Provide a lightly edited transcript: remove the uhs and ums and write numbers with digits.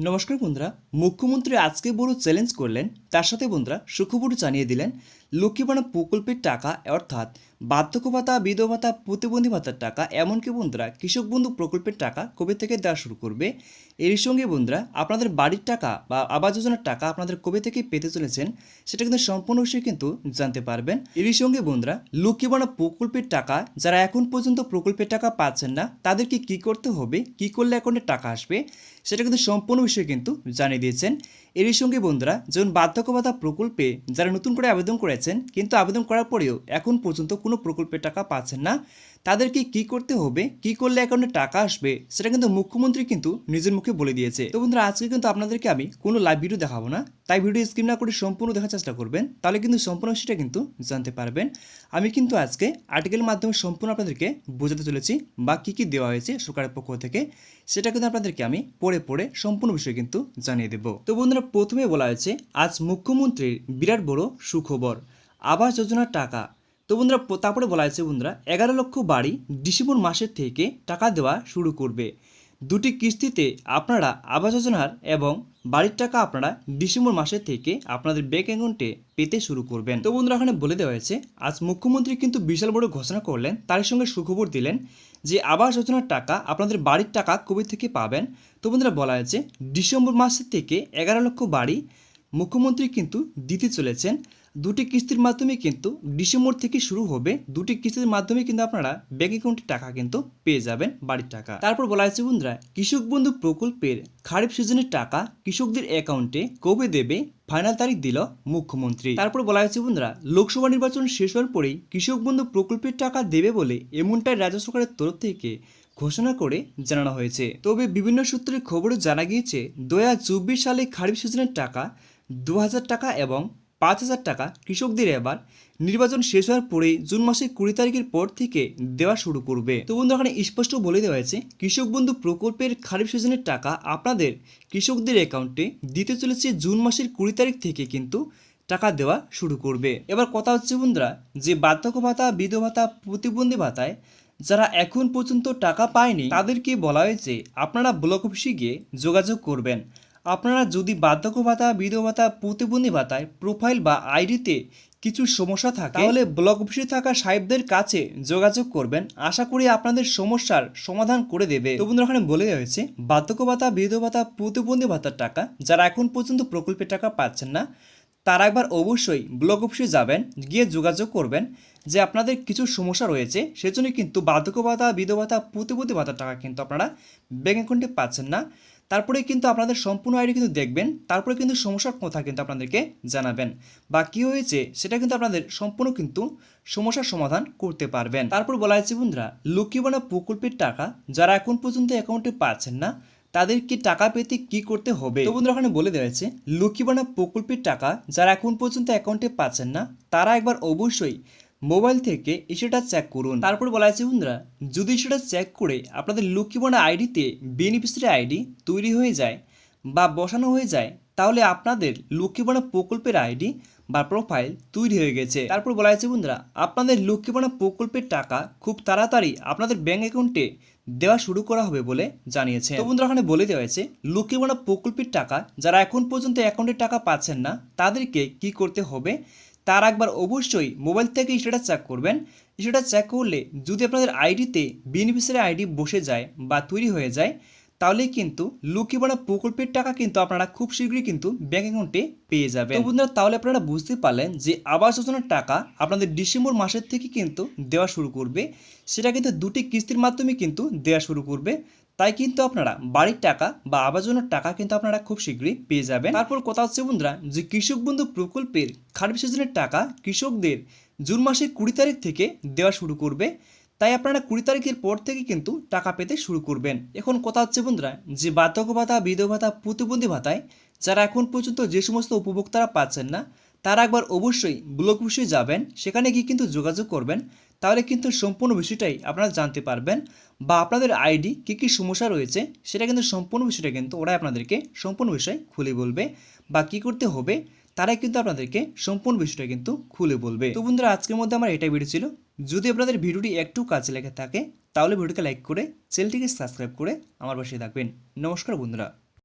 নমস্কার বন্ধুরা, মুখ্যমন্ত্রী আজকে বড় চ্যালেঞ্জ করলেন। তার সাথে বন্ধুরা সুখবর জানিয়ে দিলেন লক্ষ্মী ভাণ্ডার প্রকল্পের টাকা অর্থাৎ বার্ধক্য ভাতা, বিধবা ভাতা, প্রতিবন্ধী ভাতার টাকা, এমনকি বন্ধুরা কৃষক বন্ধু প্রকল্পের টাকা কবে থেকে দেওয়া শুরু করবে। এর সঙ্গে বন্ধুরা আপনাদের বাড়ির টাকা বা আবাস যোজনার টাকা আপনাদের কবে থেকে পেতে চলেছেন সেটা কিন্তু সম্পূর্ণ বিষয়ে কিন্তু জানতে পারবেন। এর সঙ্গে বন্ধুরা লক্ষ্মী ভাণ্ডার প্রকল্পের টাকা যারা এখন পর্যন্ত প্রকল্পের টাকা পাচ্ছেন না তাদেরকে কি করতে হবে, কি করলে অ্যাকাউন্টে টাকা আসবে সেটা কিন্তু সম্পূর্ণ বিষয় কিন্তু জানিয়ে দিয়েছেন। এরই সঙ্গে বন্ধুরা যেমন বার্ধক্য ভাতা প্রকল্পে যারা নতুন করে আবেদন করেছেন কিন্তু আবেদন করার পরেও এখন পর্যন্ত কোনো প্রকল্পের টাকা পাচ্ছেন না তাদেরকে কি করতে হবে, কি করলে অ্যাকাউন্টে টাকা আসবে সেটা কিন্তু মুখ্যমন্ত্রী কিন্তু নিজের মুখে বলে দিয়েছে। তো বন্ধুরা আজকে কিন্তু আপনাদেরকে আমি কোনো লাইভ ভিডিও দেখাবো না, তাই ভিডিও স্কিপ না করে সম্পূর্ণ দেখার চেষ্টা করবেন, তাহলে কিন্তু সম্পূর্ণ সেটা কিন্তু জানতে পারবেন। আমি কিন্তু আজকে আর্টিকেলের মাধ্যমে সম্পূর্ণ আপনাদেরকে বোঝাতে চলেছি বা কী কী দেওয়া হয়েছে সরকারের পক্ষ থেকে সেটা কিন্তু আপনাদেরকে আমি পড়ে সম্পূর্ণ বিষয় কিন্তু জানিয়ে দেব। তো বন্ধুরা প্রথমে বলা হয়েছে আজ মুখ্যমন্ত্রীর বিরাট বড় সুখবর, আবাস যোজনার টাকা। তো বন্ধুরা তারপরে বলা হয়েছে বন্ধুরা 11 লক্ষ বাড়ি ডিসেম্বর মাসের থেকে টাকা দেওয়া শুরু করবে। দুটি কিস্তিতে আপনারা আবাস যোজনার এবং বাড়ির টাকা আপনারা ডিসেম্বর মাসের থেকে আপনাদের ব্যাংক অ্যাকাউন্টে পেতে শুরু করবেন। তো বন্ধুরা এখানে বলে দেওয়া হয়েছে আজ মুখ্যমন্ত্রী কিন্তু বিশাল বড় ঘোষণা করলেন, তার সঙ্গে সুখবর দিলেন যে আবাস যোজনার টাকা আপনাদের বাড়ির টাকা কবে থেকে পাবেন। তো বন্ধুরা বলা হয়েছে ডিসেম্বর মাসের থেকে 11 লক্ষ বাড়ি মুখ্যমন্ত্রী কিন্তু দিতে চলেছেন। দুটি কিস্তির মাধ্যমে কিন্তু ডিসেম্বর থেকে শুরু হবে, দুটি কিস্তির মাধ্যমে কিন্তু আপনারা ব্যাংক অ্যাকাউন্টে টাকা কিন্তু পেয়ে যাবেন, বাড়ির টাকা। তারপর বলা হয়েছে বন্ধুরা কৃষক বন্ধু প্রকল্পের খারিফ সিজনের টাকা কৃষকদের অ্যাকাউন্টে কবে দেবে ফাইনাল তারিখ দিল মুখ্যমন্ত্রী। তারপর বলা হয়েছে বন্ধুরা লোকসভা নির্বাচন শেষ হওয়ার পরেই কৃষক বন্ধু প্রকল্পের টাকা দেবে বলে এমনটাই রাজ্য সরকারের তরফ থেকে ঘোষণা করে জানানো হয়েছে। তবে বিভিন্ন সূত্রের খবরে জানা গিয়েছে 2024 সালে খারিফ সিজনের টাকা 2000 টাকা এবং 5000 টাকা কৃষকদের এবার নির্বাচন শেষ হওয়ার পরে জুন মাসের 20 তারিখের পর থেকে দেওয়া শুরু করবে। তো বন্ধু এখানে স্পষ্ট বলে দেওয়া হয়েছে কৃষক বন্ধু প্রকল্পের খারিফ সিজনের টাকা আপনাদের কৃষকদের অ্যাকাউন্টে দিতে চলেছে জুন মাসের 20 তারিখ থেকে কিন্তু টাকা দেওয়া শুরু করবে। এবার কথা হচ্ছে বন্ধুরা যে বার্ধক্য ভাতা, বিধবা ভাতা, প্রতিবন্ধী ভাতায় যারা এখন পর্যন্ত টাকা পায়নি তাদেরকে বলা হয়েছে আপনারা ব্লক অফিসে গিয়ে যোগাযোগ করবেন। আপনারা যদি বার্ধক্য ভাতা, বিধবা ভাতা, প্রতিবন্ধী ভাতায় প্রোফাইল বা আইডিতে কিছু সমস্যা থাকে তাহলে ব্লক অফিসে থাকা সাহেবদের কাছে যোগাযোগ করবেন, আশা করি আপনাদের সমস্যার সমাধান করে দেবে। তো বন্ধুরা এখানে বলে দেওয়া হয়েছে বার্ধক্য ভাতা, বিধবা ভাতা, প্রতিবন্ধী ভাতার টাকা যারা এখন পর্যন্ত প্রকল্পের টাকা পাচ্ছেন না তারা একবার অবশ্যই ব্লক অফিসে যাবেন, গিয়ে যোগাযোগ করবেন যে আপনাদের কিছু সমস্যা রয়েছে, সেজন্য কিন্তু বার্ধক্য ভাতা, বিধবা ভাতা, প্রতিবন্ধী ভাতার টাকা কিন্তু আপনারা ব্যাংক অ্যাকাউন্টে পাচ্ছেন না। তারপরে কিন্তু আপনাদের সম্পূর্ণ আইডি কিন্তু দেখবেন, তারপরে কিন্তু সমস্যার কথা কিন্তু আপনাদেরকে জানাবেন বা কী হয়েছে সেটা কিন্তু আপনাদের সম্পূর্ণ কিন্তু সমস্যার সমাধান করতে পারবেন। তারপর বলা হয়েছে বন্ধুরা লক্ষ্মী ভাণ্ডার প্রকল্পের টাকা যারা এখন পর্যন্ত অ্যাকাউন্টে পাচ্ছেন না তাদেরকে টাকা পেতে কি করতে হবে। তো বন্ধুরা এখানে বলে দেওয়া হয়েছে লক্ষ্মী ভাণ্ডার প্রকল্পের টাকা যারা এখন পর্যন্ত অ্যাকাউন্টে পাচ্ছেন না তারা একবার অবশ্যই মোবাইল থেকে সেটা চেক করুন। তারপর বলা হয়েছে বন্ধুরা যদি সেটা চেক করে আপনাদের লক্ষ্মী ভাণ্ডার আইডিতে বেনিফিশিয়ারি আইডি তৈরি হয়ে যায় বা বসানো হয়ে যায় তাহলে আপনাদের লক্ষ্মী ভাণ্ডার প্রকল্পের আইডি বা প্রোফাইল তৈরি হয়ে গেছে। তারপর বলা হয়েছে বন্ধুরা আপনাদের লক্ষ্মী ভাণ্ডার প্রকল্পের টাকা খুব তাড়াতাড়ি আপনাদের ব্যাংক অ্যাকাউন্টে দেওয়া শুরু করা হবে বলে জানিয়েছে। তো বন্ধুরা এখানে বলে দেওয়া হয়েছে লক্ষ্মী ভাণ্ডার প্রকল্পের টাকা যারা এখন পর্যন্ত অ্যাকাউন্টে টাকা পাচ্ছেন না তাদেরকে কি করতে হবে তার একবার অবশ্যই মোবাইল থেকে সেটা চেক করবেন। সেটা চেক করলে যদি আপনাদের আইডিতে বেনিফিশিয়ারি আইডি বসে যায় বা তৈরি হয়ে যায় তাহলে কিন্তু লক্ষ্মী ভাণ্ডার প্রকল্পের টাকা কিন্তু আপনারা খুব শীঘ্রই কিন্তু ব্যাংক অ্যাকাউন্টে পেয়ে যাবেন। তো বন্ধুরা তাহলে আপনারা বুঝতে পারলেন যে আবাস যোজনার টাকা আপনাদের ডিসেম্বর মাসের থেকে কিন্তু দেওয়া শুরু করবে, সেটা কিন্তু দুটি কিস্তির মাধ্যমে কিন্তু দেওয়া শুরু করবে। তাই কিন্তু আপনারা বাড়ির টাকা বা আবাস যোজনার টাকা কিন্তু আপনারা খুব শীঘ্রই পেয়ে যাবেন। তারপর কথা হচ্ছে বন্ধুরা যে কৃষক বন্ধু প্রকল্পের খারিফ সিজনের টাকা কৃষকদের জুন মাসের 20 তারিখ থেকে দেওয়া শুরু করবে, তাই আপনারা 20 তারিখের পর থেকে কিন্তু টাকা পেতে শুরু করবেন। এখন কথা হচ্ছে বন্ধুরা যে বার্ধক্য ভাতা, বিধবা ভাতা, প্রতিবন্ধী ভাতায় যারা এখন পর্যন্ত যে সমস্ত উপভোক্তারা পাচ্ছেন না তারা একবার অবশ্যই ব্লক অফিসে যাবেন, সেখানে গিয়ে কিন্তু যোগাযোগ করবেন, তাহলে কিন্তু সম্পূর্ণ বিষয়টাই আপনারা জানতে পারবেন বা আপনাদের আইডি কী কী সমস্যা রয়েছে সেটা কিন্তু সম্পূর্ণ বিষয়টা কিন্তু ওরা আপনাদেরকে সম্পূর্ণ বিষয় খুলে বলবে বা কী করতে হবে তারাই কিন্তু আপনাদেরকে সম্পূর্ণ বিষয়টা কিন্তু খুলে বলবে। তো বন্ধুরা আজকের মধ্যে আমার এটাই ভিডিও ছিল। যদি আপনাদের ভিডিওটি একটু কাজে লেগে থাকে তাহলে ভিডিওকে লাইক করে চ্যানেলটিকে সাবস্ক্রাইব করে আমার পাশে থাকবেন। নমস্কার বন্ধুরা।